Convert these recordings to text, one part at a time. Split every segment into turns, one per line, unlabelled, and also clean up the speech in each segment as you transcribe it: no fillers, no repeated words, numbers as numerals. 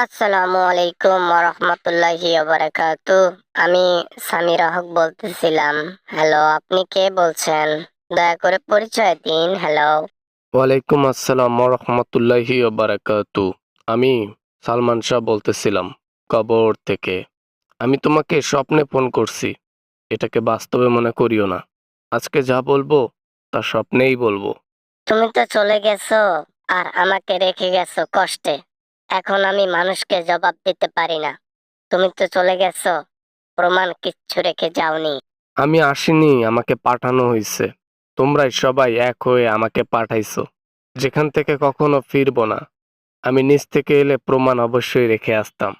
আসসালামু আলাইকুম ওয়া বারাকাতু। আমি সামির হক বলতেছিলাম। হ্যালো, আপনি কে বলছেন? দয়া করে পরিচয় দিন। হ্যালো।
ওয়ালাইকুম আসসালাম রহমতুল্লাহি বারাকাতু। আমি সালমান শাহ বলতেছিলাম কবর থেকে। আমি তোমাকে স্বপ্নে ফোন করছি, এটাকে বাস্তবে মনে করিও না। আজকে যা বলবো তা স্বপ্নেই বলবো।
তুমি তো চলে গেছো আর আমাকে রেখে গেছো কষ্টে। এখন আমি মানুষকে জবাব দিতে পারি না। তুমি তো চলে গেছো, প্রমাণ কিচ্ছু রেখে যাওনি।
আমি আসিনি, আমাকে পাঠানো হয়েছে। তোমরাই সবাই এক হয়ে আমাকে পাঠাইছো, যেখান থেকে কখনো ফিরবো না। আমি নিজ থেকে এলে প্রমাণ অবশ্যই রেখে আসতাম।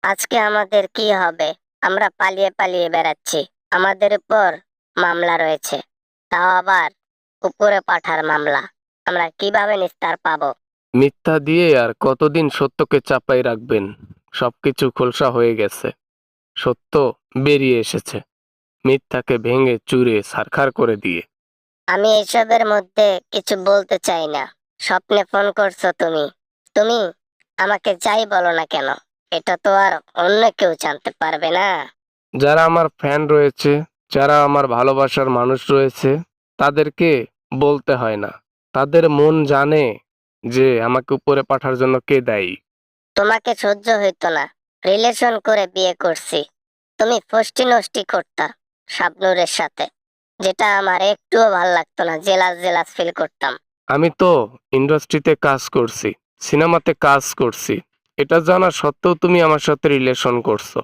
আজকে আমাদের কি হবে? আমরা পালিয়ে পালিয়ে বেড়াচ্ছি। আমাদের উপর মামলা রয়েছে, তাও আবার উপরে পাঠার মামলা। আমরা কিভাবে নিস্তার পাবো?
মিথ্যা দিয়ে আর কতদিন সত্যকে চাপাই রাখবেন? সবকিছু খোলসা হয়ে গেছে, সত্য বেরিয়ে এসেছে, মিথ্যাকে ভেঙে চুরে ছারখার করে দিয়ে।
আমি এসবের মধ্যে কিছু বলতে চাই না। স্বপ্নে ফোন করছো তুমি। তুমি আমাকে যাই বলো না কেন, এটা তো আর অন্য কেউ জানতে পারবে না।
যারা আমার ফ্যান রয়েছে, যারা আমার ভালোবাসার মানুষ রয়েছে, তাদেরকে বলতে হয় না। তাদের মন জানে যে আমাকে উপরে পাঠার জন্য কে দায়ী।
তোমাকে সহ্য হইতো না, রিলেশন করে বিয়ে করছি। তুমি ফষ্টি নষ্টি করতা শাবনূরের সাথে, যেটা আমার একটুও ভাল লাগতো না, জেলাস জেলাস ফিল করতাম।
আমি তো ইন্ডাস্ট্রিতে কাজ করছি, সিনেমাতে কাজ করছি। এটা জানা সত্ত্বেও তুমি আমার সাথে রিলেশন করছো।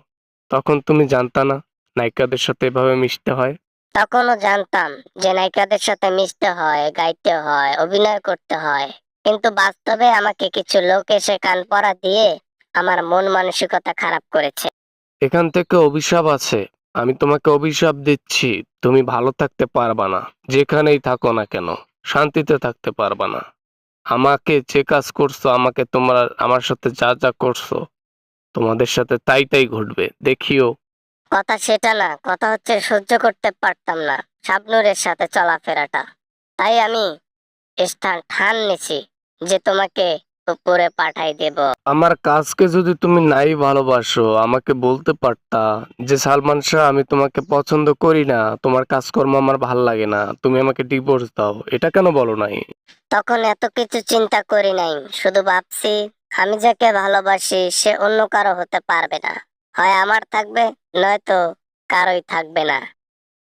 তখন তুমি জানতা না নায়িকাদের সাথে এভাবে মিশতে হয়?
তখনও জানতাম যে নায়িকাদের সাথে মিশতে হয়, গাইতে হয়, অভিনয় করতে হয়। কিন্তু বাস্তবে আমাকে কিছু লোক এসে কান পড়া দিয়ে আমার মন মানসিকতা খারাপ করেছে।
এখান থেকে অভিশাপ আছে। আমি তোমাকে অভিশাপ দিচ্ছি, তুমি ভালো থাকতে পারবা না। যেখানেই থাকো না কেন, শান্তিতে থাকতে পারবা না। আমাকে যে কাজ করছো, আমাকে তোমরা আমার সাথে যা যা করছো, তোমাদের সাথে তাই তাই ঘটবে, দেখিও।
কথা সেটা না, কথা হচ্ছে সহ্য করতে পারতাম না শাবনূরের সাথে চলাফেরাটা। তাই আমি স্থান ঠান নিছি যে তোমাকে উপরে পাঠাই দেব।
আমার কাজকে যদি তুমি নাই ভালোবাসো, আমাকে বলতে পারতা যে সালমান শাহ, আমি তোমাকে পছন্দ করি না, তোমার কাজকর্ম আমার ভাল লাগে না, তুমি আমাকে ডিভোর্স দাও। এটা কেন বলো নাই?
তখন এত কিছু চিন্তা করি নাই, শুধু ভাবছি আমি যাকে ভালোবাসি সে অন্য কারো হতে পারবে না। হয় আমার থাকবে, নয়তো কারোই থাকবে না।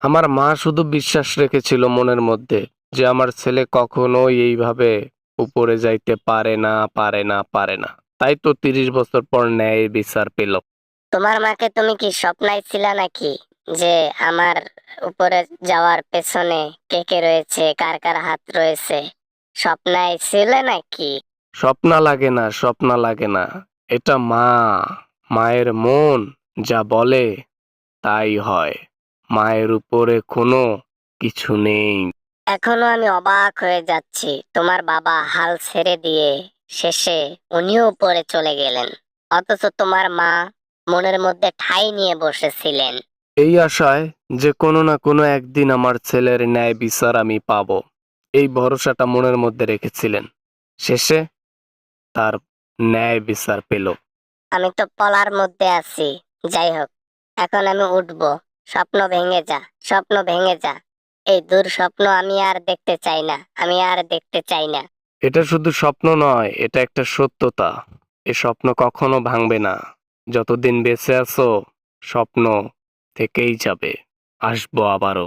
আমার মা শুধু বিশ্বাস রেখেছিল মনের মধ্যে যে আমার ছেলে কখনোই এইভাবে উপরে যাইতে পারে না, পারে না, পারে না। তাই তো 30 বছর পর ন্যায় বিচার পেল।
তোমার মাকে তুমি কি স্বপ্নাইছিলা নাকি যে আমার উপরে যাওয়ার পেছনে কে কে রয়েছে, কার কার হাত রয়েছে? স্বপ্নাইছিলে নাকি?
স্বপ্না লাগে না, স্বপ্না লাগে না। এটা মা, মায়ের মন যা বলে তাই হয়। মায়ের উপরে কোনো কিছু নেই।
এখনো আমি অবাক হয়ে যাচ্ছি, তোমার বাবা হাল ছেড়ে দিয়ে শেষে উনিও উপরে চলে গেলেন, অথচ তোমার মা মনের মধ্যে ঠাঁই নিয়ে বসেছিলেন।
এই আশায় যে কোনো না কোনো একদিন আমার ছেলের ন্যায় বিচার আমি পাবো, এই ভরসাটা মনের মধ্যে রেখেছিলেন। শেষে তার ন্যায় বিচার পেল।
আমি তো পলার মধ্যে আছি। যাই হোক, এখন আমি উঠবো। স্বপ্ন ভেঙে যা, স্বপ্ন ভেঙে যা। এই দুঃস্বপ্ন আমি আর দেখতে চাই না, আমি আর দেখতে চাই না।
এটা শুধু স্বপ্ন নয়, এটা একটা সত্যতা। এ স্বপ্ন কখনো ভাঙবে না। যতদিন বেঁচে আছো, স্বপ্ন থেকেই যাবে। আসবো আবারও।